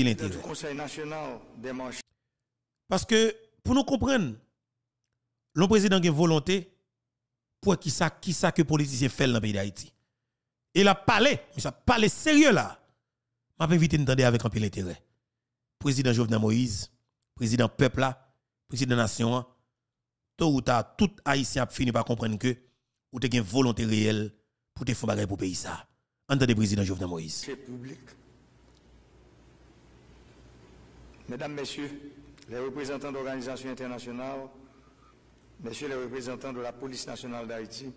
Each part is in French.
l'intérêt. Du Conseil national des marchés. Parce que, pour nous comprendre, le président a une volonté pour qui ça que les politiciens font dans le pays d'Haïti. Il a parlé, mais ça parlé sérieux là. Je vais inviter d'entendre avec un peu l'intérêt. Président Jovenel Moïse, président peuple là, président nation, tôt ou tard, tout Haïtien a fini par comprendre que vous avez une volonté réelle pour te faire bagaille pour le pays ça. Entendez président Jovenel Moïse. Public. Mesdames, Messieurs, les représentants d'organisations internationales, Messieurs les représentants de la police nationale d'Haïti,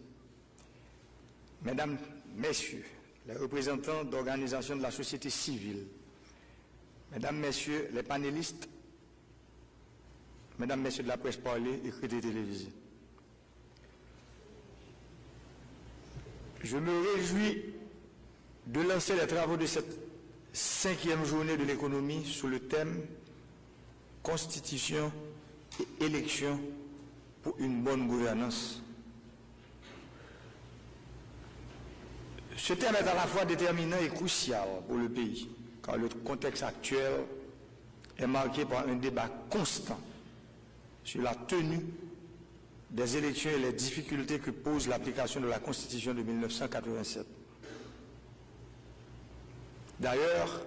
Mesdames, Messieurs, les représentants d'organisations de la société civile, Mesdames, Messieurs, les panélistes, Mesdames, Messieurs de la presse parlée, écrite et télévisée. Je me réjouis de lancer les travaux de cette 5e journée de l'économie sous le thème Constitution et élection pour une bonne gouvernance. Ce thème est à la fois déterminant et crucial pour le pays, car le contexte actuel est marqué par un débat constant sur la tenue des élections et les difficultés que pose l'application de la Constitution de 1987. D'ailleurs,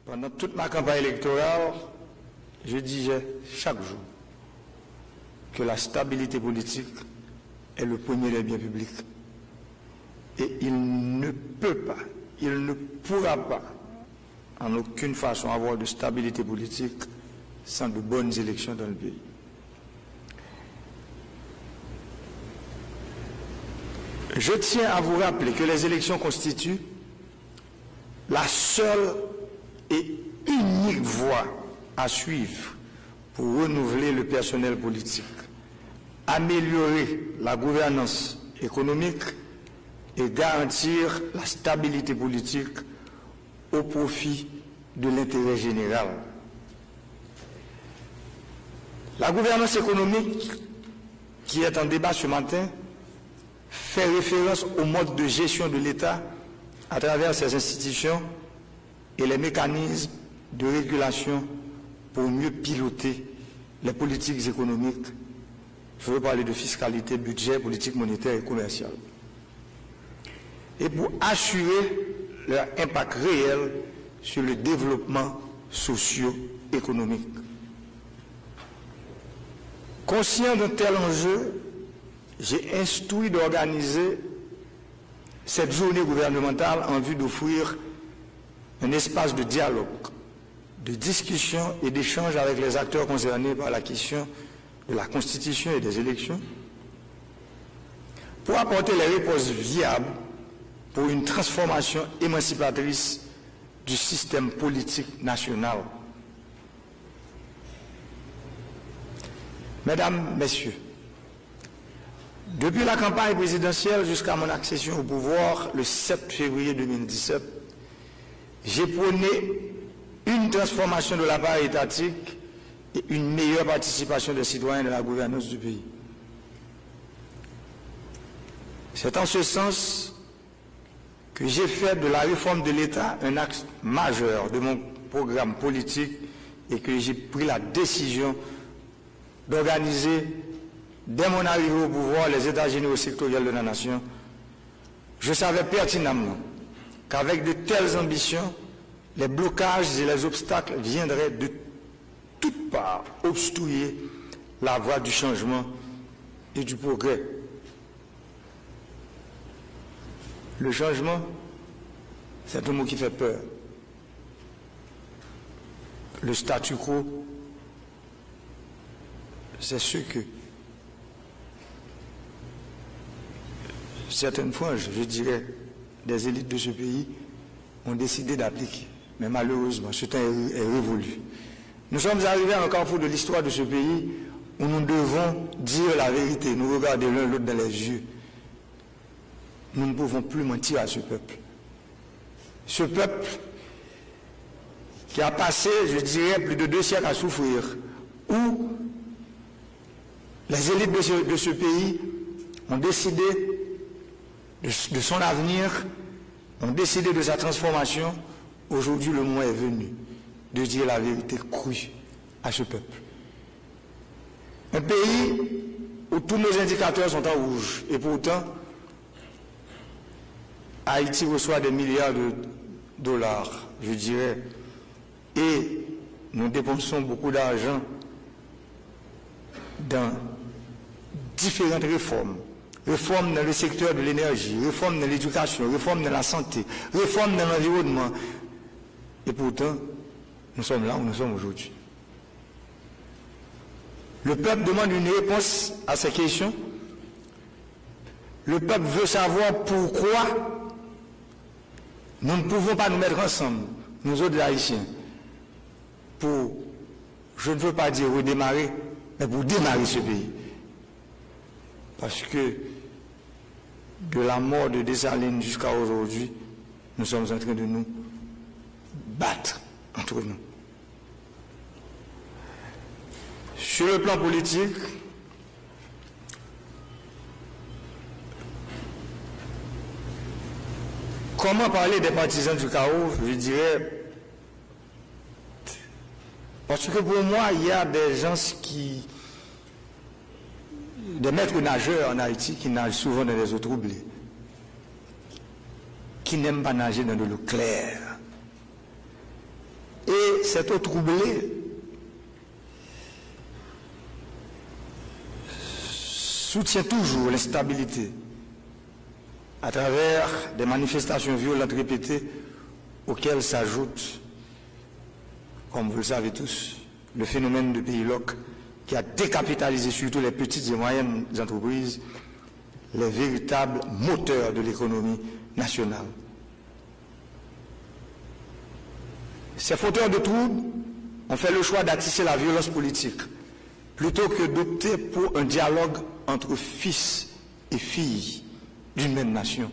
pendant toute ma campagne électorale, je disais chaque jour que la stabilité politique est le premier des biens publics. Et il ne peut pas, il ne pourra pas, en aucune façon, avoir de stabilité politique sans de bonnes élections dans le pays. Je tiens à vous rappeler que les élections constituent la seule et unique voie à suivre pour renouveler le personnel politique, améliorer la gouvernance économique et garantir la stabilité politique au profit de l'intérêt général. La gouvernance économique qui est en débat ce matin fait référence au mode de gestion de l'État à travers ses institutions et les mécanismes de régulation pour mieux piloter les politiques économiques. Je veux parler de fiscalité, budget, politique monétaire et commerciale. Et pour assurer leur impact réel sur le développement socio-économique. Conscient d'un tel enjeu, j'ai instruit d'organiser cette journée gouvernementale en vue d'offrir un espace de dialogue, de discussion et d'échange avec les acteurs concernés par la question de la Constitution et des élections, pour apporter les réponses viables pour une transformation émancipatrice du système politique national. Mesdames, Messieurs, depuis la campagne présidentielle jusqu'à mon accession au pouvoir le 7 février 2017, j'ai prôné une transformation de l'appareil étatique et une meilleure participation des citoyens dans la gouvernance du pays. C'est en ce sens que j'ai fait de la réforme de l'État un axe majeur de mon programme politique et que j'ai pris la décision d'organiser, dès mon arrivée au pouvoir, les États généraux sectoriels de la nation. Je savais pertinemment qu'avec de telles ambitions, les blocages et les obstacles viendraient de toutes parts obstruer la voie du changement et du progrès. Le changement, c'est un mot qui fait peur. Le statu quo, c'est ce que certaines fois, je dirais, des élites de ce pays ont décidé d'appliquer. Mais malheureusement, ce temps est révolu. Nous sommes arrivés à un carrefour de l'histoire de ce pays où nous devons dire la vérité, nous regarder l'un l'autre dans les yeux. Nous ne pouvons plus mentir à ce peuple. Ce peuple qui a passé, je dirais, plus de 2 siècles à souffrir, où les élites de ce pays ont décidé de son avenir, ont décidé de sa transformation. Aujourd'hui, le moment est venu. de dire la vérité crue à ce peuple. Un pays où tous nos indicateurs sont en rouge et pourtant Haïti reçoit des milliards de dollars, je dirais, et nous dépensons beaucoup d'argent dans différentes réformes. Réformes dans le secteur de l'énergie, réformes dans l'éducation, réformes dans la santé, réformes dans l'environnement. Et pourtant, nous sommes là où nous sommes aujourd'hui. Le peuple demande une réponse à ces questions. Le peuple veut savoir pourquoi nous ne pouvons pas nous mettre ensemble, nous autres Haïtiens, pour, je ne veux pas dire redémarrer, mais pour démarrer ce pays. Parce que de la mort de Dessalines jusqu'à aujourd'hui, nous sommes en train de nous battre entre nous. Sur le plan politique, comment parler des partisans du chaos, je dirais, parce que pour moi, il y a des gens des maîtres nageurs en Haïti qui nagent souvent dans les eaux troublées, qui n'aiment pas nager dans de l'eau claire. Et cette eau troublée soutient toujours l'instabilité à travers des manifestations violentes répétées auxquelles s'ajoute, comme vous le savez tous, le phénomène de pays loc qui a décapitalisé surtout les petites et moyennes entreprises, les véritables moteurs de l'économie nationale. Ces fauteurs de troubles ont fait le choix d'attiser la violence politique plutôt que d'opter pour un dialogue entre fils et filles d'une même nation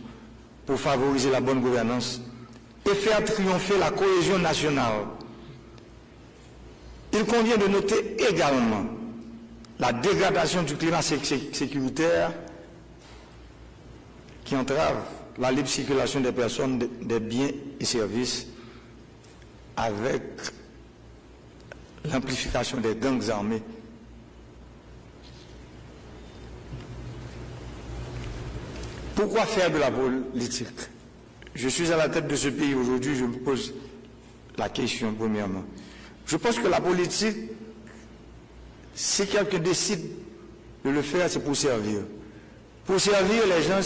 pour favoriser la bonne gouvernance et faire triompher la cohésion nationale. Il convient de noter également la dégradation du climat sécuritaire qui entrave la libre circulation des personnes, des biens et services avec l'amplification des gangs armés. Pourquoi faire de la politique? Je suis à la tête de ce pays aujourd'hui, je me pose la question premièrement. Je pense que la politique, si quelqu'un décide de le faire, c'est pour servir. Pour servir les gens,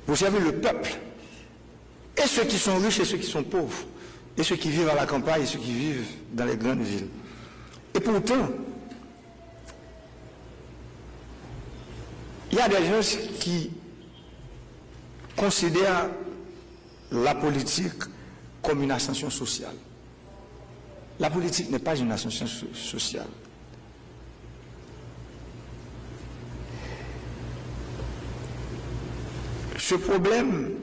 pour servir le peuple. Et ceux qui sont riches et ceux qui sont pauvres. Et ceux qui vivent à la campagne et ceux qui vivent dans les grandes villes. Et pourtant, il y a des gens qui considèrent la politique comme une ascension sociale. La politique n'est pas une ascension sociale. Ce problème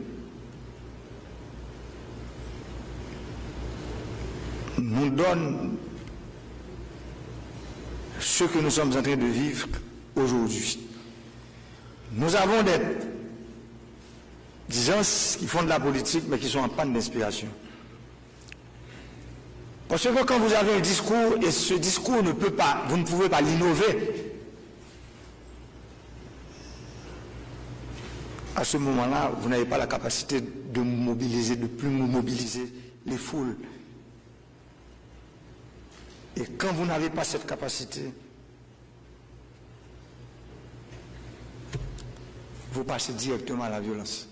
nous donne ce que nous sommes en train de vivre aujourd'hui. Nous avons des gens qui font de la politique mais qui sont en panne d'inspiration. Parce que quand vous avez un discours et ce discours vous ne pouvez pas l'innover, à ce moment-là, vous n'avez pas la capacité de mobiliser, de plus mobiliser les foules. Et quand vous n'avez pas cette capacité, vous passez directement à la violence.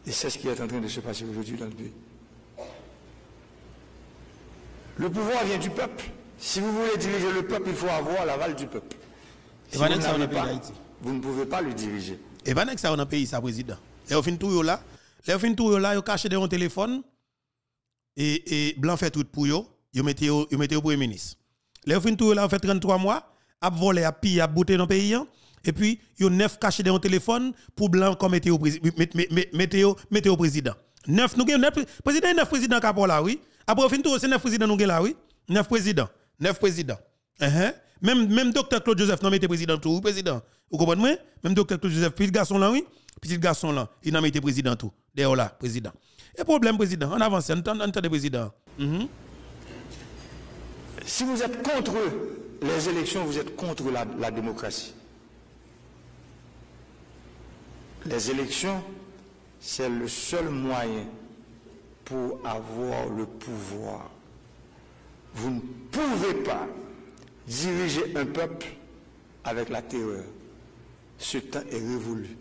Et c'est ce qui est en train de se passer aujourd'hui dans le pays. Le pouvoir vient du peuple. Si vous voulez diriger le peuple, il faut avoir l'aval du peuple. Si vous n'avez pas, vous ne pouvez pas le diriger. Et bien, ça, on a payé ça, président. Et au fin de tout, là, ils cachent dans un téléphone et blanc fait tout pour eux. Ils mettent au premier ministre. Les fin de tout, là, on fait 33 mois, à voler, à piller, à bouter dans le pays. Et puis, ils ont 9 cachés dans un téléphone pour blanc comme mettez au président. 9, nous avons 9 présidents, 9 présidents qui sont là, oui. Après, au fin de tout, c'est 9 présidents nous là, oui. 9 présidents. Même docteur Claude Joseph n'a pas été président tout, président. Vous comprenez? Même docteur Claude Joseph, petit garçon là, oui, petit garçon là, il n'a pas été président tout. D'ailleurs là, président. Et problème, président, on avance, on entend président. Si vous êtes contre les élections, vous êtes contre la démocratie. Les élections, c'est le seul moyen pour avoir le pouvoir. Vous ne pouvez pas diriger un peuple avec la terreur. Ce temps est révolu.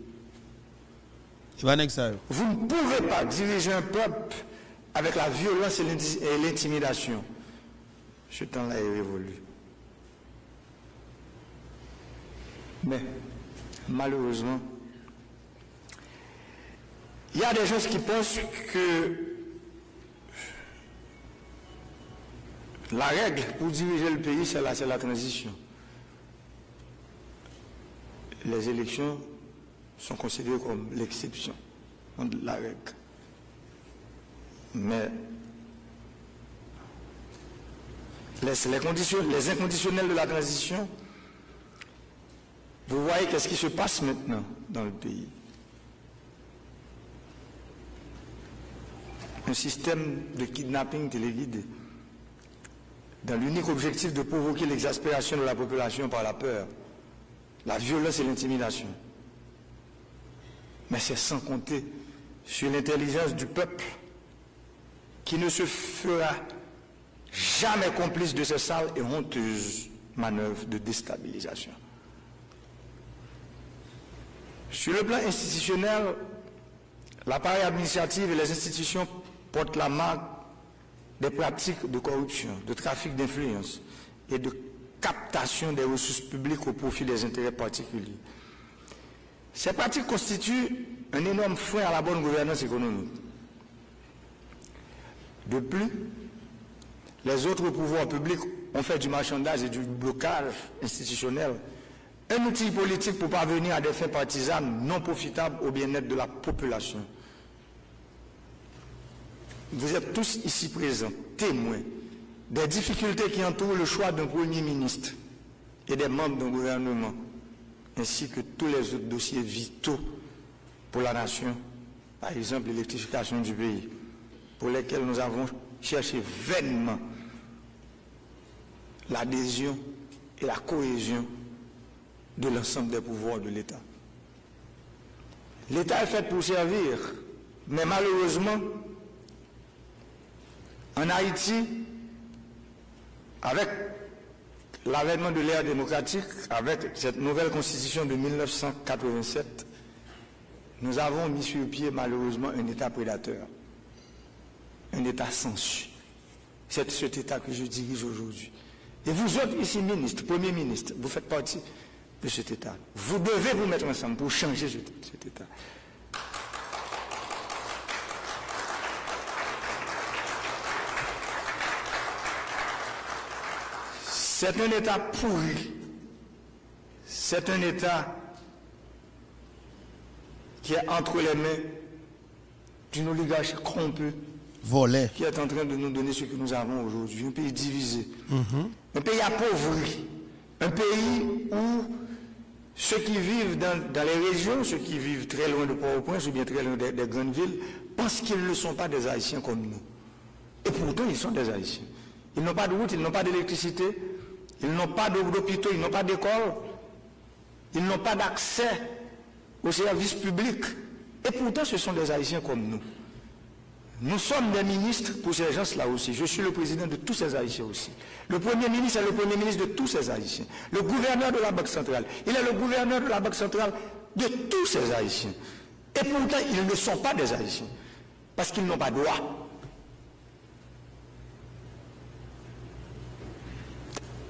Vous ne pouvez pas diriger un peuple avec la violence et l'intimidation. Ce temps-là est révolu. Mais, malheureusement, il y a des gens qui pensent que la règle pour diriger le pays, c'est la transition. Les élections sont considérées comme l'exception de la règle. Mais les inconditionnels de la transition, vous voyez qu'est-ce qui se passe maintenant dans le pays. Un système de kidnapping téléguidé, dans l'unique objectif de provoquer l'exaspération de la population par la peur, la violence et l'intimidation. Mais c'est sans compter sur l'intelligence du peuple qui ne se fera jamais complice de ces sales et honteuses manœuvres de déstabilisation. Sur le plan institutionnel, l'appareil administratif et les institutions portent la marque des pratiques de corruption, de trafic d'influence et de captation des ressources publiques au profit des intérêts particuliers. Ces pratiques constituent un énorme frein à la bonne gouvernance économique. De plus, les autres pouvoirs publics ont fait du marchandage et du blocage institutionnel un outil politique pour parvenir à des fins partisanes non profitables au bien-être de la population. Vous êtes tous ici présents, témoins des difficultés qui entourent le choix d'un Premier ministre et des membres d'un gouvernement, ainsi que tous les autres dossiers vitaux pour la nation, par exemple l'électrification du pays, pour lesquels nous avons cherché vainement l'adhésion et la cohésion de l'ensemble des pouvoirs de l'État. L'État est fait pour servir, mais malheureusement, en Haïti, avec l'avènement de l'ère démocratique, avec cette nouvelle constitution de 1987, nous avons mis sur pied malheureusement un État prédateur, un État sensu. C'est cet État que je dirige aujourd'hui. Et vous autres ici, ministres, Premier ministre, vous faites partie de cet État. Vous devez vous mettre ensemble pour changer cet État. C'est un État pourri. C'est un État qui est entre les mains d'une oligarchie corrompue, qui est en train de nous donner ce que nous avons aujourd'hui. Un pays divisé, un pays appauvri, un pays où ceux qui vivent dans les régions, ceux qui vivent très loin de Port-au-Prince ou bien très loin des grandes villes, pensent qu'ils ne sont pas des Haïtiens comme nous. Et pourtant, ils sont des Haïtiens. Ils n'ont pas de route, ils n'ont pas d'électricité, ils n'ont pas d'hôpitaux, ils n'ont pas d'école, ils n'ont pas d'accès aux services publics. Et pourtant, ce sont des Haïtiens comme nous. Nous sommes des ministres pour ces gens-là aussi. Je suis le président de tous ces Haïtiens aussi. Le Premier ministre est le Premier ministre de tous ces Haïtiens. Le gouverneur de la Banque centrale, il est le gouverneur de la Banque centrale de tous ces Haïtiens. Et pourtant, ils ne sont pas des Haïtiens. Parce qu'ils n'ont pas droit.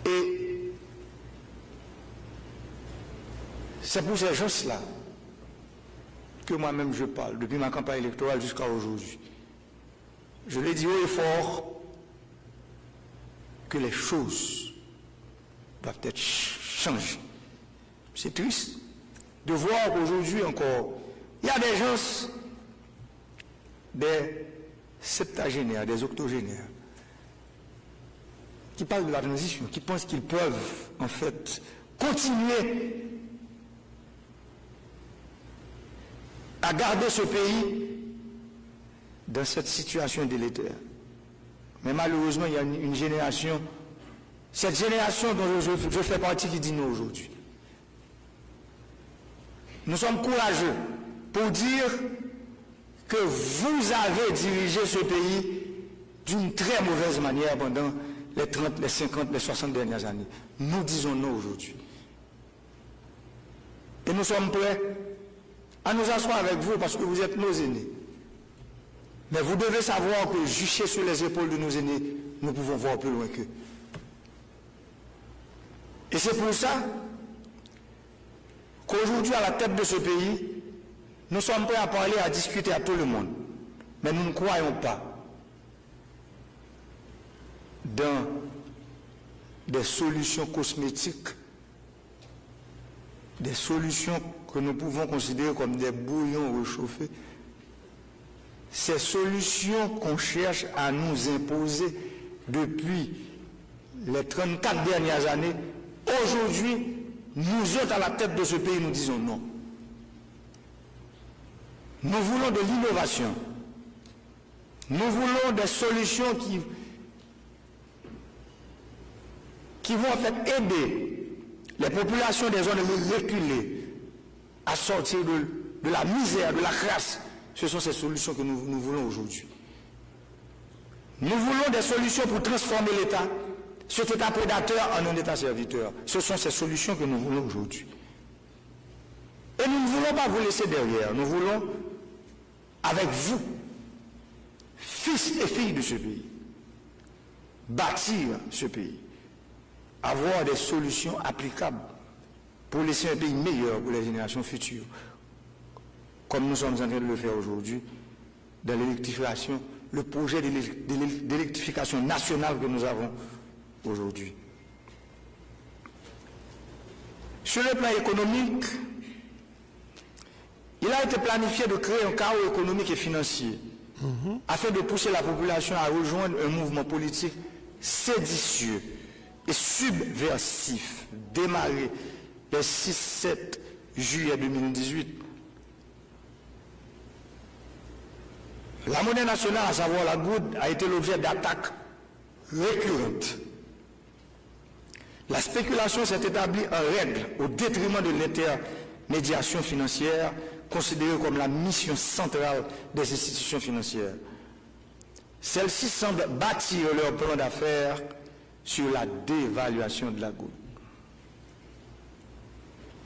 Et c'est pour ces gens-là que moi-même je parle, depuis ma campagne électorale jusqu'à aujourd'hui. Je l'ai dit haut et fort que les choses doivent être changées. C'est triste de voir qu'aujourd'hui encore, il y a des gens, des septagénaires, des octogénaires, qui parlent de la transition, qui pensent qu'ils peuvent en fait continuer à garder ce pays dans cette situation délétère. Mais malheureusement, il y a une génération, cette génération dont je fais partie, qui dit non aujourd'hui. Nous sommes courageux pour dire que vous avez dirigé ce pays d'une très mauvaise manière pendant les 30, les 50, les 60 dernières années. Nous disons non aujourd'hui. Et nous sommes prêts à nous asseoir avec vous parce que vous êtes nos aînés. Mais vous devez savoir que juché sur les épaules de nos aînés, nous pouvons voir plus loin qu'eux. Et c'est pour ça qu'aujourd'hui, à la tête de ce pays, nous sommes prêts à parler, à discuter à tout le monde. Mais nous ne croyons pas dans des solutions cosmétiques, des solutions que nous pouvons considérer comme des bouillons réchauffés. Ces solutions qu'on cherche à nous imposer depuis les 34 dernières années, aujourd'hui, nous autres à la tête de ce pays, nous disons non. Nous voulons de l'innovation. Nous voulons des solutions qui vont en fait aider les populations des zones reculées à sortir de la misère, de la crasse. Ce sont ces solutions que nous voulons aujourd'hui. Nous voulons des solutions pour transformer l'État, cet État prédateur, en un État serviteur. Ce sont ces solutions que nous voulons aujourd'hui. Et nous ne voulons pas vous laisser derrière. Nous voulons, avec vous, fils et filles de ce pays, bâtir ce pays, avoir des solutions applicables pour laisser un pays meilleur pour les générations futures, comme nous sommes en train de le faire aujourd'hui, dans l'électrification, le projet d'électrification nationale que nous avons aujourd'hui. Sur le plan économique, il a été planifié de créer un chaos économique et financier afin de pousser la population à rejoindre un mouvement politique séditieux et subversif démarré le 6-7 juillet 2018. La monnaie nationale, à savoir la goutte, a été l'objet d'attaques récurrentes. La spéculation s'est établie en règle au détriment de l'intermédiation financière, considérée comme la mission centrale des institutions financières. Celles-ci semblent bâtir leur plan d'affaires sur la dévaluation de la goutte.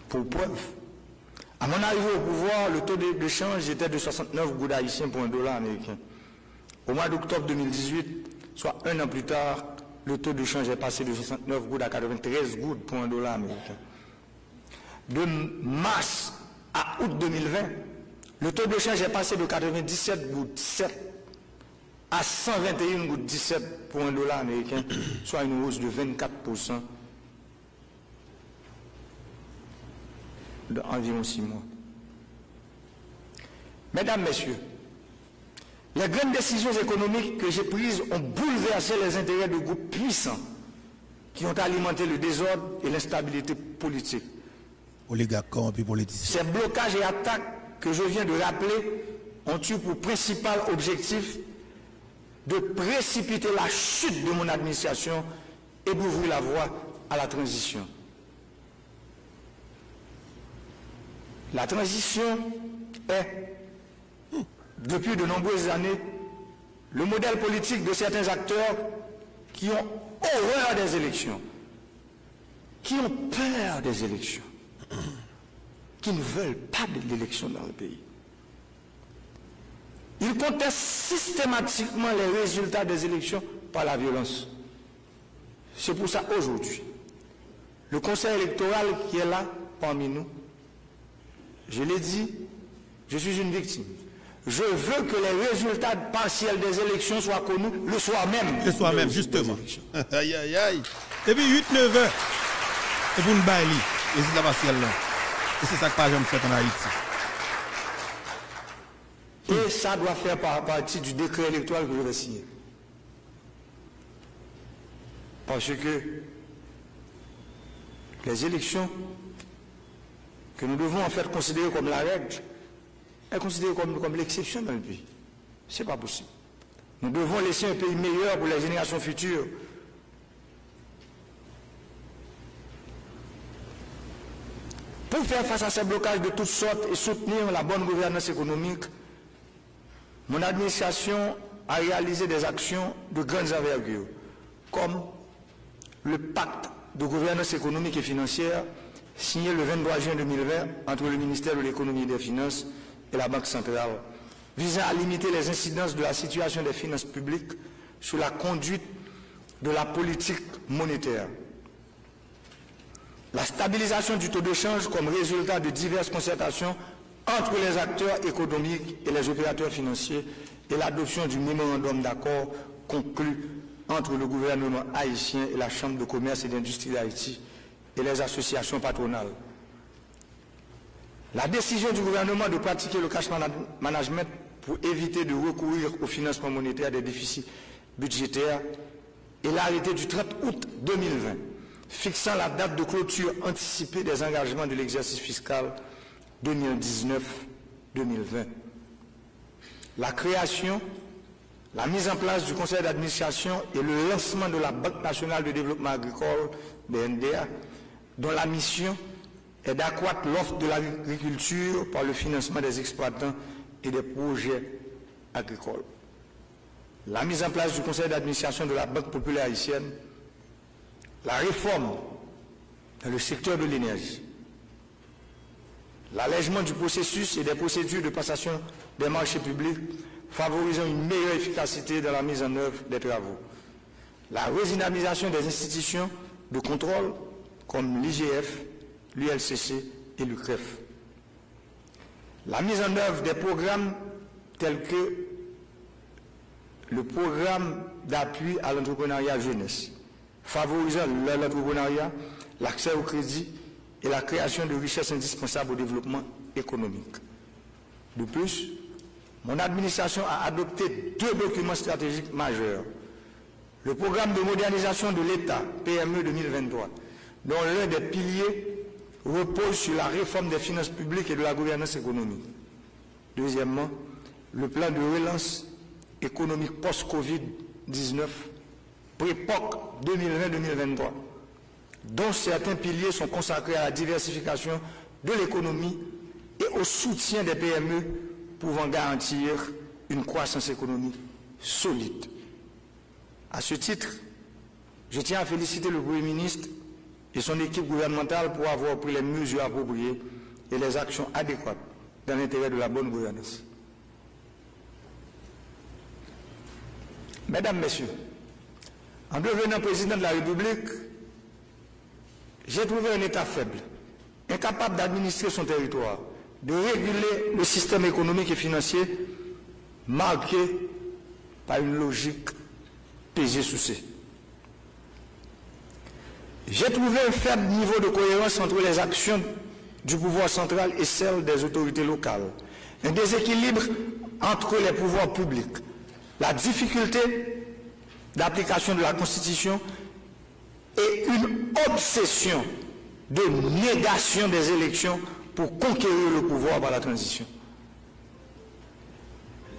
Pour preuve, à mon arrivée au pouvoir, le taux de change était de 69 gouttes haïtiens pour un dollar américain. Au mois d'octobre 2018, soit un an plus tard, le taux de change est passé de 69 gouttes à 93 gouttes pour un dollar américain. De mars à août 2020, le taux de change est passé de 97 gouttes 7 à 121 gouttes 17 pour un dollar américain, soit une hausse de 24% d'environ 6 mois. Mesdames, Messieurs, les grandes décisions économiques que j'ai prises ont bouleversé les intérêts de groupes puissants qui ont alimenté le désordre et l'instabilité politique. Oligarques et politiciens. Ces blocages et attaques que je viens de rappeler ont eu pour principal objectif de précipiter la chute de mon administration et d'ouvrir la voie à la transition. La transition est, depuis de nombreuses années, le modèle politique de certains acteurs qui ont horreur des élections, qui ont peur des élections, qui ne veulent pas de l'élection dans le pays. Ils contestent systématiquement les résultats des élections par la violence. C'est pour ça aujourd'hui, le Conseil électoral qui est là parmi nous, je l'ai dit, je suis une victime. Je veux que les résultats partiels des élections soient connus le soir même. Le soir même, justement. Aïe, aïe, aïe. Depuis 8-9 heures, c'est pour une baille, les résultats partiels là. Et c'est ça que pas jamais fait en Haïti. Et ça doit faire partie du décret électoral que je vais signer. Parce que les élections que nous devons en fait considérer comme la règle, elles sont considérées comme l'exception dans le pays. Ce n'est pas possible. Nous devons laisser un pays meilleur pour les générations futures. Pour faire face à ces blocages de toutes sortes et soutenir la bonne gouvernance économique, mon administration a réalisé des actions de grande envergure, comme le pacte de gouvernance économique et financière signé le 23 juin 2020 entre le ministère de l'économie et des finances et la Banque centrale, visant à limiter les incidences de la situation des finances publiques sur la conduite de la politique monétaire. La stabilisation du taux de change comme résultat de diverses concertations entre les acteurs économiques et les opérateurs financiers et l'adoption du mémorandum d'accord conclu entre le gouvernement haïtien et la Chambre de commerce et d'industrie d'Haïti et les associations patronales. La décision du gouvernement de pratiquer le cash management pour éviter de recourir au financement monétaire des déficits budgétaires et l'arrêté du 30 août 2020 fixant la date de clôture anticipée des engagements de l'exercice fiscal 2019-2020. La création, la mise en place du conseil d'administration et le lancement de la Banque nationale de développement agricole, BNDA, dont la mission est d'accroître l'offre de l'agriculture par le financement des exploitants et des projets agricoles. La mise en place du conseil d'administration de la Banque populaire haïtienne, la réforme dans le secteur de l'énergie, l'allègement du processus et des procédures de passation des marchés publics favorisant une meilleure efficacité dans la mise en œuvre des travaux, la redynamisation des institutions de contrôle comme l'IGF, l'ULCC et l'UCREF, la mise en œuvre des programmes tels que le programme d'appui à l'entrepreneuriat jeunesse, favorisant l'entrepreneuriat, l'accès au crédit et la création de richesses indispensables au développement économique. De plus, mon administration a adopté 2 documents stratégiques majeurs. Le programme de modernisation de l'État, PME 2023, dont l'un des piliers repose sur la réforme des finances publiques et de la gouvernance économique. Deuxièmement, le plan de relance économique post-Covid-19, pré-POC 2020-2023, dont certains piliers sont consacrés à la diversification de l'économie et au soutien des PME pouvant garantir une croissance économique solide. À ce titre, je tiens à féliciter le Premier ministre et son équipe gouvernementale pour avoir pris les mesures appropriées et les actions adéquates dans l'intérêt de la bonne gouvernance. Mesdames, Messieurs, en devenant président de la République, j'ai trouvé un État faible, incapable d'administrer son territoire, de réguler le système économique et financier marqué par une logique pesée sous C. J'ai trouvé un faible niveau de cohérence entre les actions du pouvoir central et celles des autorités locales, un déséquilibre entre les pouvoirs publics, la difficulté d'application de la Constitution et une obsession de négation des élections pour conquérir le pouvoir par la transition.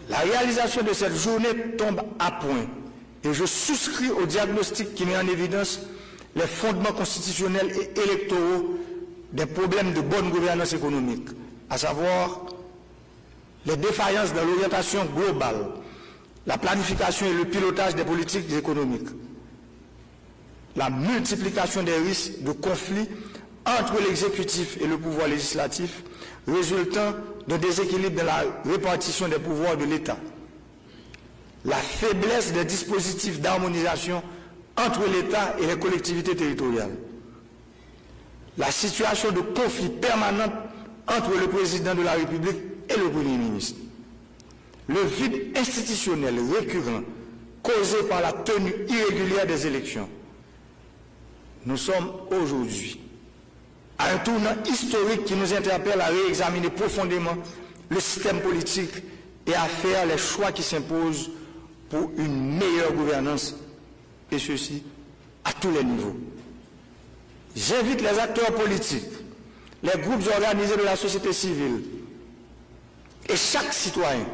La réalisation de cette journée tombe à point et je souscris au diagnostic qui met en évidence les fondements constitutionnels et électoraux des problèmes de bonne gouvernance économique, à savoir les défaillances dans l'orientation globale, la planification et le pilotage des politiques économiques, la multiplication des risques de conflits entre l'exécutif et le pouvoir législatif résultant d'un déséquilibre dans la répartition des pouvoirs de l'État, la faiblesse des dispositifs d'harmonisation entre l'État et les collectivités territoriales, la situation de conflit permanent entre le président de la République et le Premier ministre, le vide institutionnel récurrent causé par la tenue irrégulière des élections. Nous sommes aujourd'hui à un tournant historique qui nous interpelle à réexaminer profondément le système politique et à faire les choix qui s'imposent pour une meilleure gouvernance, et ceci à tous les niveaux. J'invite les acteurs politiques, les groupes organisés de la société civile et chaque citoyen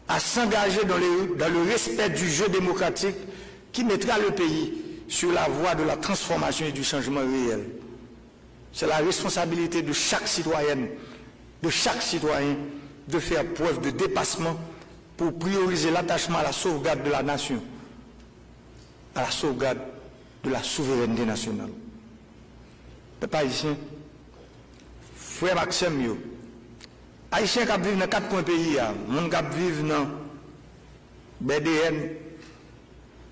à s'engager dans le respect du jeu démocratique qui mettra le pays sur la voie de la transformation et du changement réel. C'est la responsabilité de chaque citoyenne, de chaque citoyen, de faire preuve de dépassement pour prioriser l'attachement à la sauvegarde de la nation, à la sauvegarde de la souveraineté nationale. Peuple haïtien, frère Maxime, yo, haïtien qui vivent dans 4 coins pays, moun qui vivent dans BDN,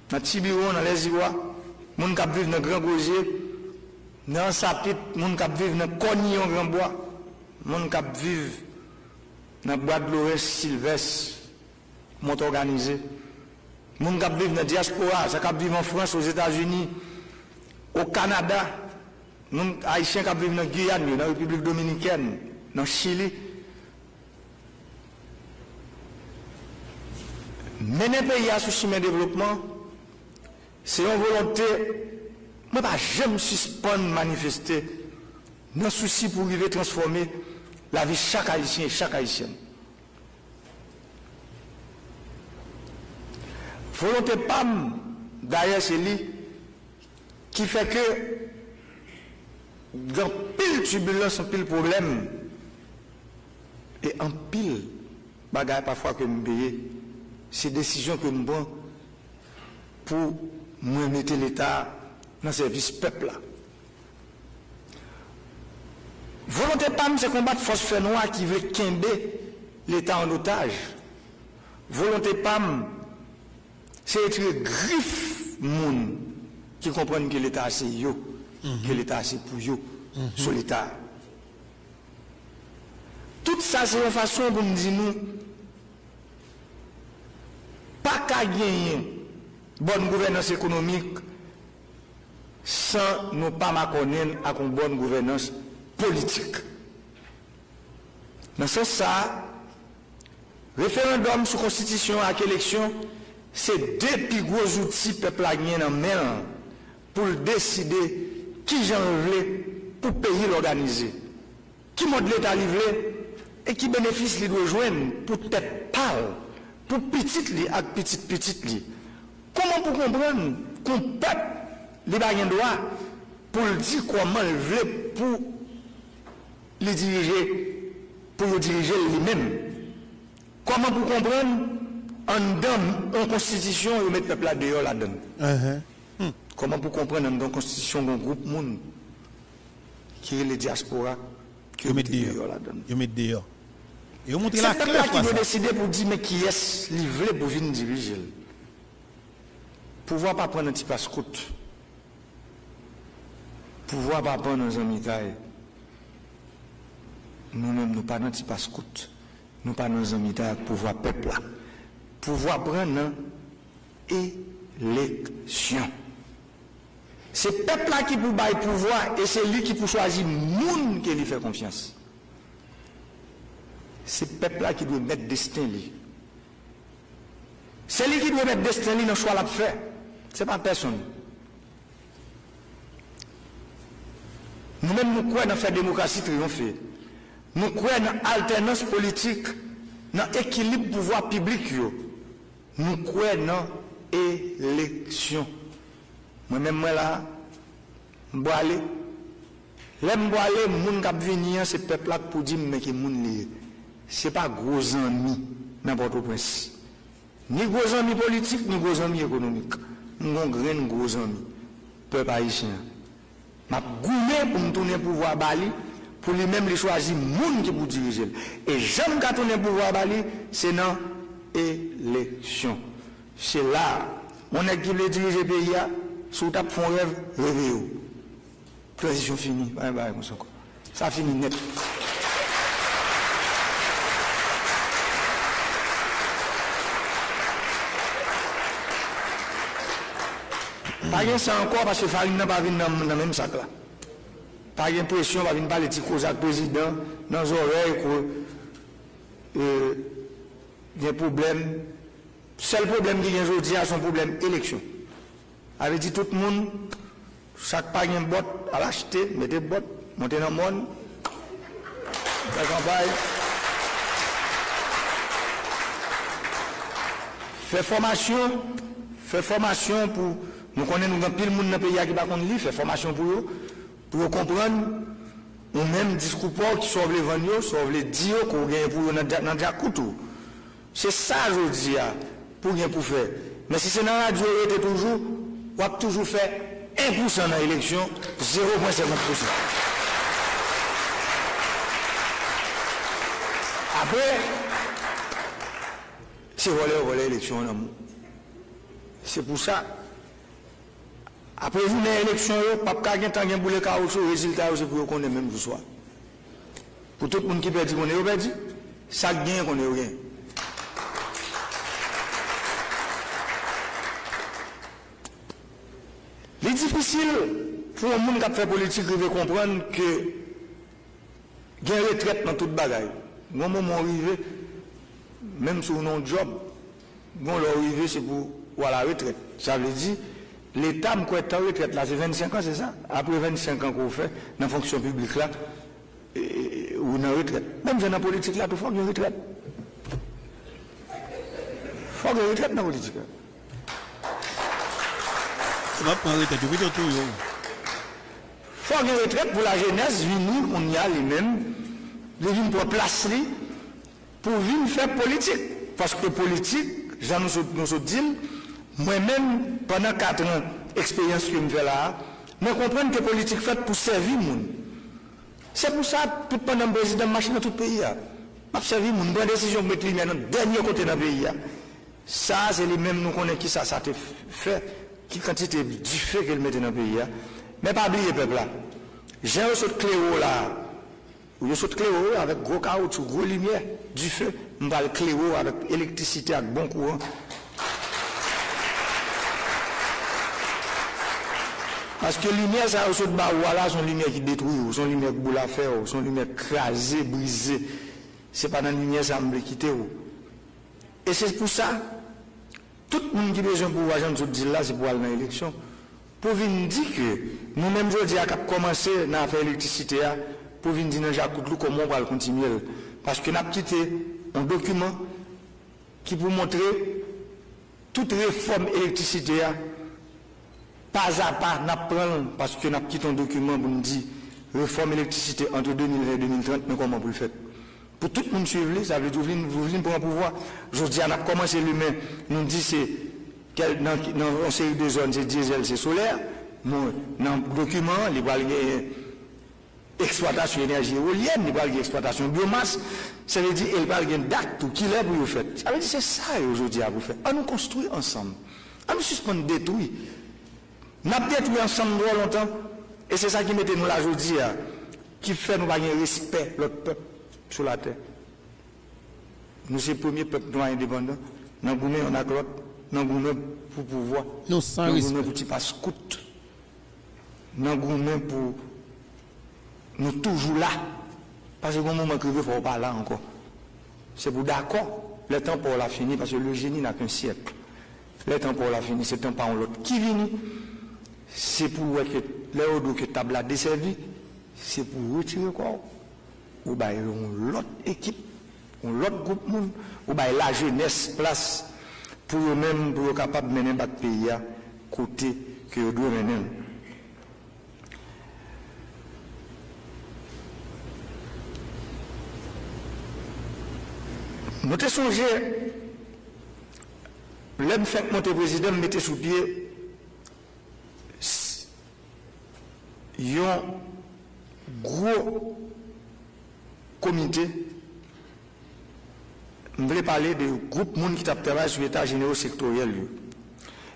dans Tibiron, dans les Ivoires, moun qui vivent dans Grand Gosier, dans Sapit, moun qui vivent dans Cognon Grand Bois, moun qui vivent dans Bois de l'Ouest, Sylvestre, Mont organisé, moun qui vivent dans la diaspora, ça qui vivent en France, aux États-Unis, au Canada, moun haïtiens qui vivent dans Guyane, dans la République dominicaine, dans Chili. Mener le pays à ce chemin de développement, c'est une volonté, moi pas jamais suspendre manifester, dans souci pour arriver transformer la vie de chaque haïtien et chaque haïtienne. Volonté PAM, d'ailleurs, c'est lui qui fait que dans pile turbulence, pile problème, et en pile bagaille parfois que nous payons, ces décisions que nous prenons pour nous mettre l'État dans le service peuple là. Volonté PAM, c'est combattre force fait noire qui veut quimber l'État en otage. Volonté PAM, c'est être griffe moun qui comprennent que l'État c'est yo, que l'État c'est pour yo, sur l'État. Tout ça, c'est une façon pour nous dire nous, pas qu'à gagner bonne gouvernance économique sans nous pas m'accorder à une bonne gouvernance politique. Dans ce sens, référendum sur constitution et élection, c'est deux plus gros outils peuple a gagné dans main pour décider qui j'en veux pour payer l'organiser, qui mode l'État livré et qui bénéfice lui doit joindre pour tête pâle, pour petite li et petite li. Comment pour comprendre qu'on peuple les a droit pour dire comment il veut pour les diriger, pour le diriger lui-même. Comment pour comprendre en constitution et mettre le peuple dehors là-dedans. Comment pour comprendre dans la constitution d'un groupe monde qui est les diaspora qui mettent dehors là-dedans. Ils mettent dehors. Et vous montrez la classe qui doit décider pour dire mais qui est livré pour venir diriger. Pouvoir pas prendre un petit passe-croûte. Pouvoir pas prendre un ami taille. Nous-mêmes, nous pas dans un petit passe-croûte. Nous pas dans un ami taille pouvoir peuple là. Pouvoir prendre élection. C'est le peuple là qui peut bailler pouvoir et c'est lui qui peut choisir le monde qui lui fait confiance. C'est le peuple là qui doit mettre destin lui. C'est lui qui doit mettre destin lui dans le choix là faire. Ce n'est pas personne. Nous-mêmes nous croyons dans faire démocratie triompher. Nous croyons dans alternance politique, dans l'équilibre pouvoir public. Nous croyons dans l'élection. Moi-même, moi là, je vais aller. Là, je vais aller, les gens qui viennent, c'est le peuple là pour dire que ce n'est pas gros amis, n'importe où. Ni gros amis politiques, ni gros amis économiques. Nous avons gros amis, peuple haïtien. Je vais goûter pour me tourner le pouvoir à Bali, pour lui-même choisir les gens qui pour diriger. Et j'aime qu'à tourner le pouvoir à Bali, c'est dans l'élection. C'est là, on est qui veut diriger le pays, si vous avez fait un rêve, rêvez-vous. Transition finie, ça finit net. Pas de ça encore parce que Farine n'a pas venu dans le même sac là. Pas de pression, va venir parler de cause avec le président, dans les oreilles, il y a un problème. Le seul problème qu'il y a aujourd'hui, c'est son problème élection. avait dit tout le monde, chaque pas un bot à l'acheter, mettez bot, montez dans le monde, la campagne. Fait formation pour nous connaissons nous pile monde dans le pays qui pas connaît fait formation pour eux comprendre ou même discours qui sauve les vendre sauve les dire qu'on gagne pour dans déjà couteau. C'est ça je dis pour rien pour faire. Mais si c'est dans la radio était toujours on a toujours fait 1% dans l'élection, 0,50%. Après c'est voler l'élection. C'est pour ça. Après une élection, pas de temps pour le caoutchouc, le résultat, c'est pour qu'on ait même le soir. Pour tout le monde qui perd, on est perdu. Ça gagne qu'on est rien. C'est difficile pour un monde qui a fait politique de comprendre que il y a une retraite dans toute bagaille. Moi, moment arrivé, même si on a un job, bon, l'arrivée, c'est pour la retraite. Ça veut dire, l'État me croit en retraite, là, c'est 25 ans, c'est ça? Après 25 ans qu'on fait, dans la fonction publique, là, ou dans la retraite. Même dans la politique, là, il faut qu'il y ait une retraite. Il faut qu'il y ait une retraite dans la politique. On va prendre retraite, il faut qu'il y ait une retraite pour la jeunesse, venir, on y a lui-même, de venir pour placer, pour venir faire politique. Parce que politique, j'en nous dit, moi-même, pendant 4 ans, expérience que je fais là, je comprends que politique faite pour servir le monde. C'est pour ça que pendant le président marche dans tout le pays. Je servir le monde, bonne décision de mettre les dans le dernier côté dans le pays. Ça, c'est les mêmes nous connaissons qui ça te fait, qui quantité du fait qu'elle mette dans le pays. Mais pas oublier, peuple là. J'ai un saut de cléo là. Ou un saut de cléo avec gros caoutchouc, gros lumière, du feu. On va le cléo avec électricité, avec bon courant. Parce que lumière, ça a de voilà, son lumière qui détruit, son lumière qui boule à faire, son lumière crasée, brisée. C'est pas dans la lumière ça me quitter. Et c'est pour ça, tout le monde qui a besoin pour agent de dire là, c'est pour aller dans l'élection. Pour venir dire que nous-mêmes, je dis à commencer à faire l'électricité, pour venir dire Jacques Coutelou comment on va continuer. Parce que nous avons quitté un document qui pour montrer toute réforme électricité, pas à pas, nous prenons, parce que nous avons quitté un document pour nous dire réforme électricité entre 2020 et 2030, mais comment vous le faites? Pour tout le monde suivre, ça veut dire que vous venez pour un pouvoir. Je dis, on a commencé l'humain, nous dit c'est dans une série de zones, c'est diesel, c'est solaire. Dans le document, il va y avoir exploitation d'énergie éolienne, il va y avoir exploitation de biomasse. Ça veut dire qu'il va y avoir une date qui est pour vous faire. Ça veut dire que c'est ça aujourd'hui à vous faire. On nous construit ensemble. On nous suspend détruire. Nous avons détruit ensemble longtemps. Et c'est ça qui mettait nous là aujourd'hui, qui fait nous avoir un respect notre peuple sur la terre. Nous sommes le premier peuple noir indépendant. Nous avons on a l'autre. Nous avons pour pouvoir. Nous sommes pour petit pas scout. Nous avons pour nous toujours là. Parce que au moment que il faut pas là encore. C'est pour d'accord. Le temps pour la finir parce que le génie n'a qu'un siècle. Le temps pour la finir, c'est le temps par l'autre. Qui vient? C'est pour que les que table a desservi, c'est pour retirer quoi? Ou bien l'autre équipe, ou l'autre groupe monde, ou bien la jeunesse place pour eux-mêmes, pour être capable de mener notre pays à côté que vous devez mener. Nous avons songé, l'homme fait monter président, mettez sous pied un gros comité. Je voulais parler de groupe monde qui travaille sur l'état général sectoriel.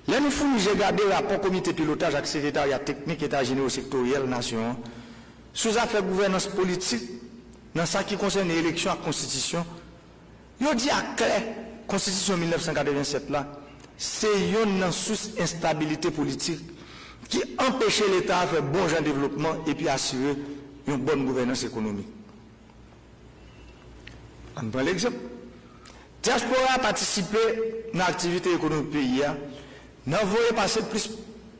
Là, nous avons regardé le rapport comité pilotage avec le secrétariat technique état général sectoriel nation sous affaires gouvernance politique dans ce qui concerne l'élection à la constitution. Il dit à clair, constitution 1987 là, c'est une sous-instabilité politique qui empêchait l'État de faire bon genre de développement et puis assurer une bonne gouvernance économique. On prend l'exemple. Diaspora a participé dans l'activité économique du pays. Nous avons passé plus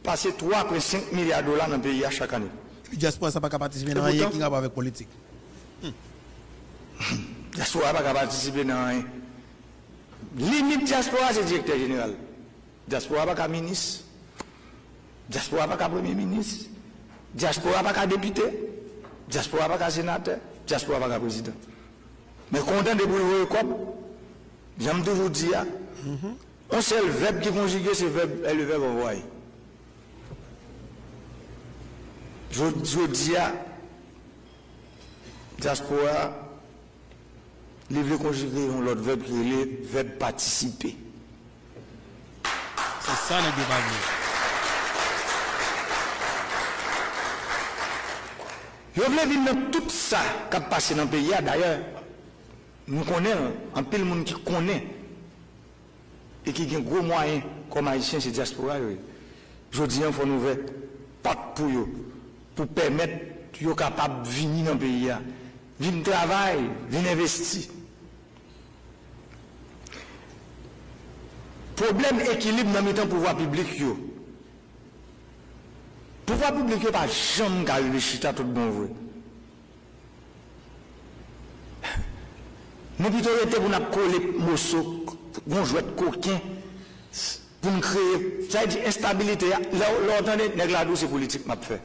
passer 3,5 milliards de dollars dans le pays chaque année. La diaspora ça pas participer dans rien qui a avec politique. La diaspora pas participer dans rien. Limite diaspora c'est directeur général. Diaspora pas ministre. Diaspora pas premier ministre. Diaspora pas député. Diaspora pas sénateur. Diaspora pas président. Mais content de vous le comme j'aime toujours dire on sait le verbe qui conjugue c'est le verbe envoyer. Je dis à diaspora il veut conjuguer l'autre verbe qui est le verbe participer. C'est ça le débat. Je voulais vivre dans tout ça qui a passé dans le pays. D'ailleurs, nous connaissons un peu de monde qui connaît et qui a un gros moyen comme haïtien, c'est diaspora. Je dis qu'il faut nous faire pas pour permettre aux capables de venir dans le pays. Venir travailler, venir investir. Problème équilibre dans le pouvoir public. Le pouvoir public n'est pas jamais arrivé chita tout bon vrai. Nous plutôt été pour nous coller morceaux, pour jouer de coquin, pour nous créer, ça dit instabilité. Là, entendez, négladou c'est politique m'a fait.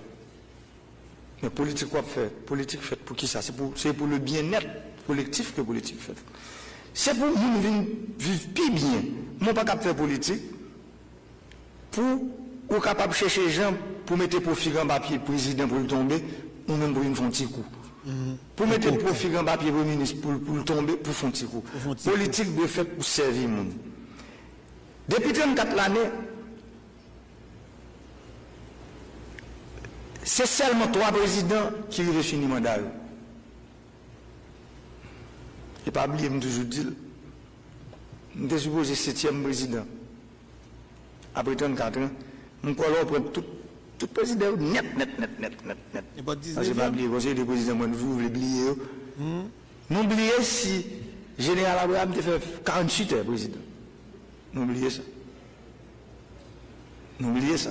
Mais politique quoi fait? Politique fait pour qui ça? C'est pour le bien-être collectif que politique fait. C'est pour nous vivre plus bien. Moi pas capable faire politique pour ou capable de chercher les gens pour mettre profil en papier président pour le tomber ou même pour une font petit coup. Pour mettre profil en papier pour ministre pour le tomber pour font petit coup. Politique de fait pour servir le monde. Depuis 34 l'année, c'est seulement 3 présidents qui veulent finir le mandat. Et pas oublier, je toujours dit, je suis supposé 7e président. Après 34 ans, je prends tout président net. Et pas 19e. Je ne vais pas oublier, le conseil des présidents, moi, nous voulons oublier. N'oubliez si le général Abraham a fait 48 heures président. N'oubliez ça. N'oubliez ça.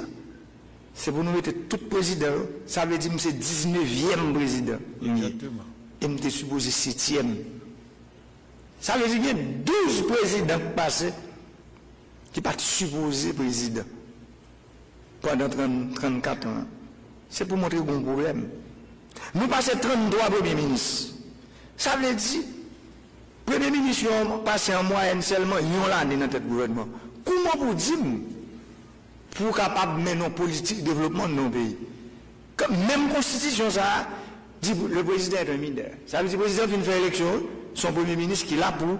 C'est pour nous mettre tout président, ça veut dire que c'est 19e président. Exactement. Et nous sommes supposé 7e. Ça veut dire qu'il y a 12 présidents passés qui ne sont pas supposés président pendant 34 ans. C'est pour montrer qu'il y a un problème. Nous passons 33 premiers ministres. Ça veut dire que les premiers ministres ont passé en moyenne seulement une année dans tête gouvernement. Comment vous dire pour capable de mener nos politiques de développement de nos pays? Même constitution, ça dit le président est un mineur. Ça veut dire que le président vient faire élection, son premier ministre qui est là pour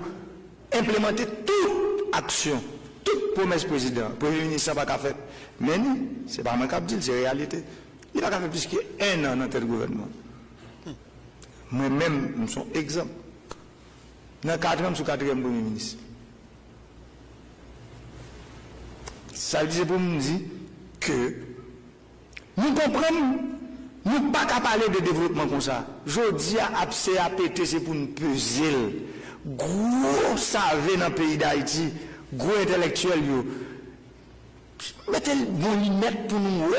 implémenter toute action, toute promesse président. Le premier ministre n'a pas fait. Mais ce n'est pas un cap dire, c'est la réalité. Il n'a pas fait plus qu'un an dans tel gouvernement. Moi-même, nous sommes exemples. Dans 4e sous 4e premier ministre. Ça veut dire pour nous dire que nous comprenons, nous ne pouvons pas parler de développement comme ça. Je dis à CAPT, c'est pour nous peser. Gros savez dans le pays d'Haïti, gros intellectuel, mettez nos lunettes pour nous.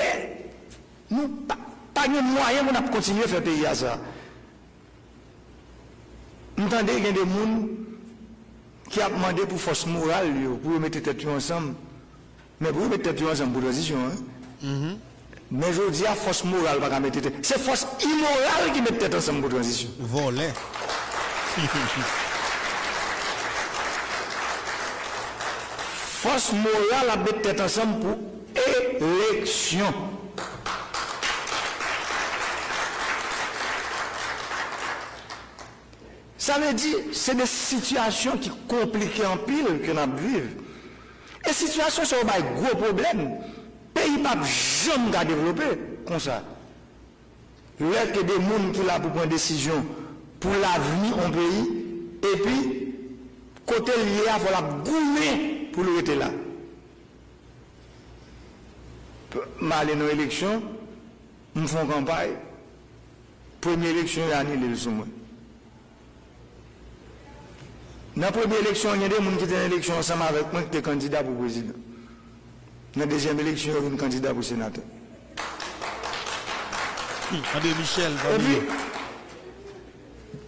Nous pas de moyens pour continuer à faire pays à ça. Vous entendez qu'il y a des gens qui ont demandé pour force morale, pour mettre tête ensemble. Mais pour mettre tête ensemble pour transition. Mais je dis à force morale, pas mettre tête. C'est force immorale qui met tête ensemble pour transition. Voler. Force morale à mettre tête ensemble pour élection. Ça veut dire que c'est des situations qui compliquées en pile que nous vivons. Et situations sont un gros problème. Le pays n'a jamais développé comme ça. L'heure que des gens qui là pour prendre des décisions pour l'avenir en pays, et puis, côté lié, il faut la goumer pour le rester là. Mal dans l'élection, nous faisons campagne. Première élection, il y a annulé le sommet. Dans la première élection, il y a des gens qui étaient en élection ensemble avec moi qui étaient candidats pour président. Dans la deuxième élection, il y a un candidat pour sénateur. André Michel. Et puis,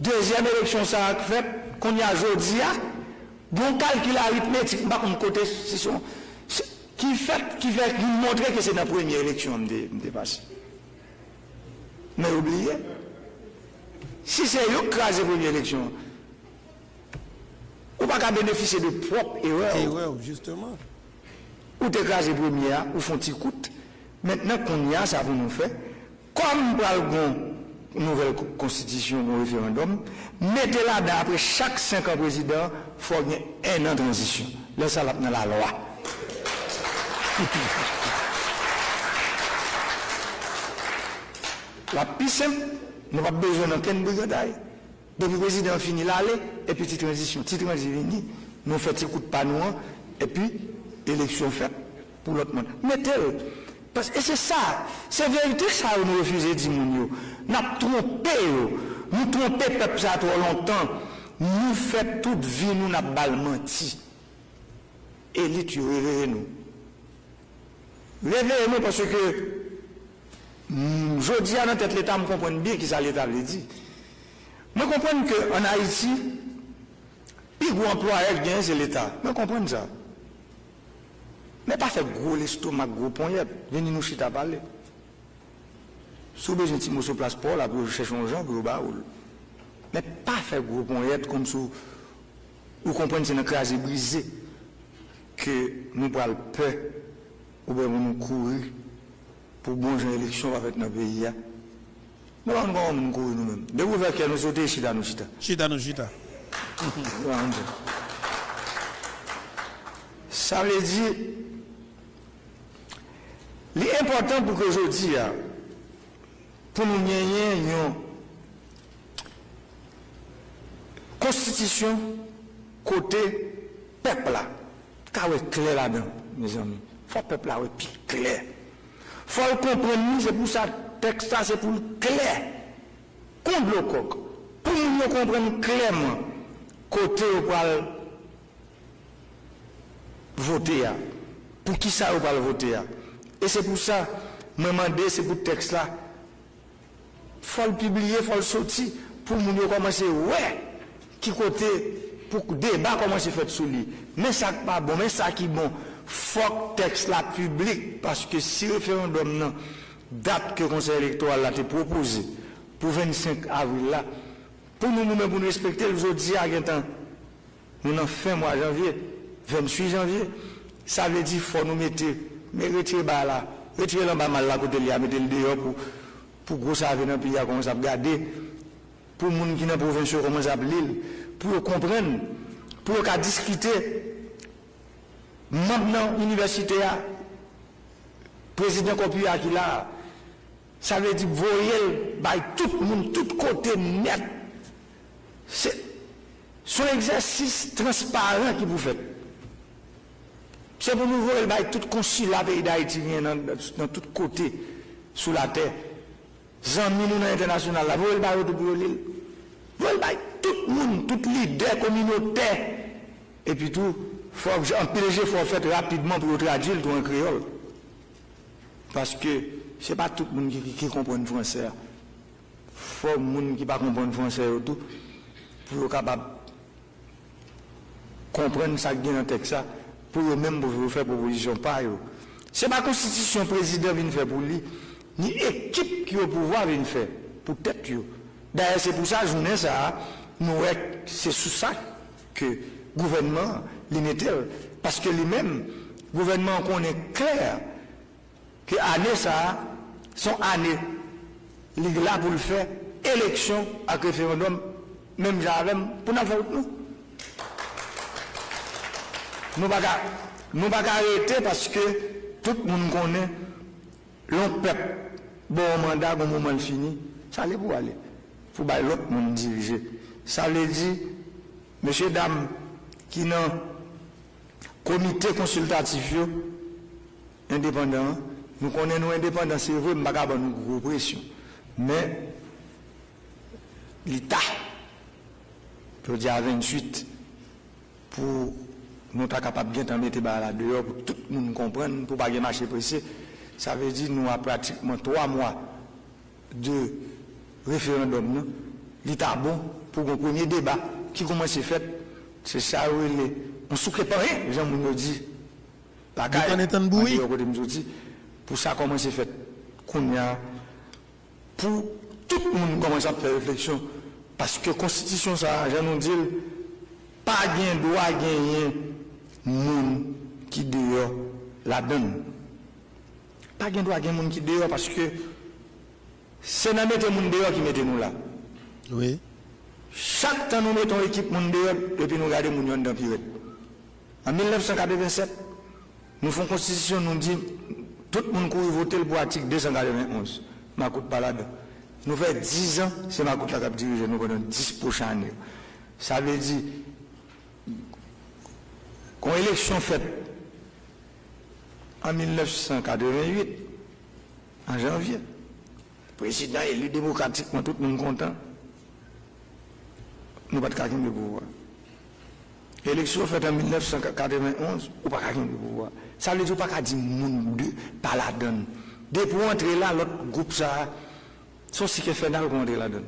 deuxième élection, ça a fait, qu'on y a aujourd'hui, bon calcul arithmétique, pas comme côté, qui fait nous montrer que c'est la première élection de dépasse. Mais oubliez, si c'est eux qui crasent la première élection, on ne peut pas bénéficier de propres erreurs. Justement. Ou t'écraser la première, ou font petit coup. Maintenant qu'on y a, ça pour nous faire. Comme pour une nouvelle constitution, un référendum, mettez-la d'après chaque 5 ans président, il faut qu'il y ait un an de transition. Laissez-la dans la loi. La plus simple, nous n'avons pas besoin d'aucune brigade. Depuis le président finit l'aller, et puis petite transition. Petite transition, nous faisons petit coup de panneau, et puis élection faite pour l'autre monde. Mettez-le. Et c'est ça, c'est vérité ça que nous refusons de dire. Nous avons trompé, nous trompé le peuple ça trop longtemps. Nous faisons toute vie, nous n'avons pas menti. Élite, réveillez-nous. Réveillez-nous parce que je dis à notre tête l'État, me comprend bien qui ça l'État veut dire. Je comprends qu'en Haïti, le plus gros employeur gain, c'est l'État. Je comprends ça. Mais pas faire gros l'estomac, gros poignet, venez nous chiter à parler. Si vous avez besoin de sur place pour là, pour chercher un gens, pour vous baoul. Mais pas faire gros poignet comme si vous comprenez que c'est une crase brisée, que nous parlons peur, ou bien nous courir pour bon genre d'élection avec notre pays. Nous allons courir nous-mêmes. De vous faire que nous sautons chita nous chita. Chita nous chita. Ça veut dire, l'important pour qu'aujourd'hui, pour nous gagner une constitution côté peuple là, car est clair là-dedans, mes amis. Il faut que le peuple là soit plus clair. Il faut le comprendre, c'est pour ça que le texte c'est pour le clair. Comble le coq. Pour nous comprendre clairement, côté où voter, pour qui ça va le voter. Et c'est pour ça, je me demande, c'est pour le texte là, il faut le publier, il faut le sortir, pour nous commencer, ouais, qui côté, pour que le débat commence à faire sous lui. Mais ça n'est pas bon, mais ça qui est bon, il faut que le texte là public, parce que si le référendum, non, date que le conseil électoral a été proposé, pour 25 avril là, pour nous-mêmes, pour nous respecter, les autres dire, nous en fin mois janvier, 28 janvier, ça veut dire qu'il faut nous mettre, mais retirer là, retirer là, mal là, côté là, mettre le dehors pour gros ça dans le pays, comment ça regarder, pour les gens qui sont dans la province, comment ça l'île, pour comprendre, pour discuter, maintenant, l'université, président Kopia qui là, ça veut dire voyez tout le monde, tout côté net. C'est un exercice transparent qui vous faites. C'est pour nous voir tout consulat pays d'Haïti dans tous côtés sous la terre. Zami nous dans l'international, là, vous voyez tout pour l'île. Vous voyez tout le monde, tout leader communautaire. Et puis tout, il faut faire rapidement pour traduire tout en créole. Parce que ce n'est pas tout le monde qui comprend le français. Il faut que les gens qui ne comprennent pas le français tout, pour être capable de comprendre ce qui est dans le texte, pour eux-mêmes pour faire proposition par eux. Ce n'est pas la constitution président vient faire pour lui, ni l'équipe qui a au pouvoir vient faire pour tête. D'ailleurs, c'est pour ça, journée ça, c'est sous ça que le gouvernement limite. Parce que lui-même, le gouvernement connaît clair que l'année ça, son année, il est là pour le faire, élection avec référendum, même j'avais pour nous faire nous. Nous ne pouvons pas arrêter parce que tout le monde connaît l'on peuple, bon mandat, bon moment fini, ça allait pour aller. Pour que l'autre monde diriger. Ça veut dire, messieurs, dames, qui dans le comité consultatif indépendant, nous connaissons indépendants, c'est vrai, nous ne pouvons pas nous gros pression. Mais l'État, je dis à 28, pour nous sommes capables de mettre là dehors pour tout le monde comprendre, pour ne pas marcher pressé. Ça veut dire que nous avons pratiquement 3 mois de référendum. L'État bon pour un premier débat qui commence à faire. C'est ça où on ne souffre pas rien, Jean Mouno dit. La pour ça commence à faire. Pour tout le monde commence à faire réflexion. Parce que la Constitution, ça, je nous dis, pas de droit gagner monde qui dehors la donne. Pas de droit gagner monde qui dehors parce que c'est dans mettre monde dehors qui mettez nous là. Oui. Chaque temps nous mettons l'équipe monde dehors et puis nous regardons mon dans pirate. En 1987, nous faisons Constitution, nous dit tout le monde court voter pour l'article 291. Ma coûte pas là-dedans. Nous faisons 10 ans, c'est ma coûte la cap dirige nous pendant 10 prochaines années. Ça veut dire qu'une élection faite en 1988, en janvier, le président élu démocratiquement, tout le monde content, nous pas de quelqu'un de pouvoir. L'élection faite en 1991, ou pas quelqu'un de pouvoir. Ça veut dire pas qu'à dire monde pas la donne. Depuis entrer là, l'autre groupe ça. Son cycle fédéral qu'on est là-dedans.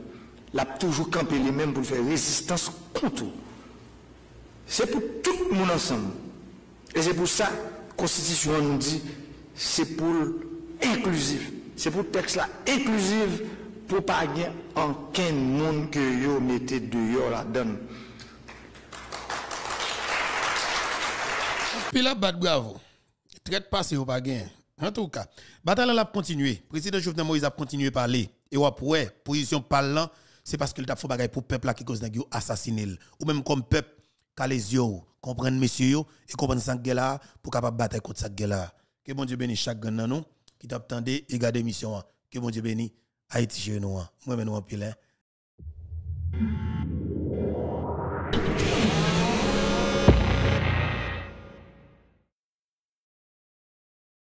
L'a toujours campé les mêmes pour faire résistance contre. C'est pour tout le monde ensemble. Et c'est pour ça que la Constitution nous dit c'est pour inclusif. C'est pour le texte là inclusif pour ne pas gagner aucun monde que vous mettez dehors là-dedans. Puis là, bravo. Traite passé ou pas gagner. En tout cas, bataille a continué. Président Jovenel Moïse a continué à parler. Et après, position parlant, c'est parce qu'il a fait bagaille pour le peuple qui cause d'un assassiné. Ou même comme peuple, qui a les yeux, comprendre messieurs, et comprendre cette guerre pour capable battre contre cette guerre. Que bon Dieu bénisse chaque gagnant nous, qui t'attendait et garde mission. Que bon Dieu bénisse Haïti chez nous. Moi, nous en pile.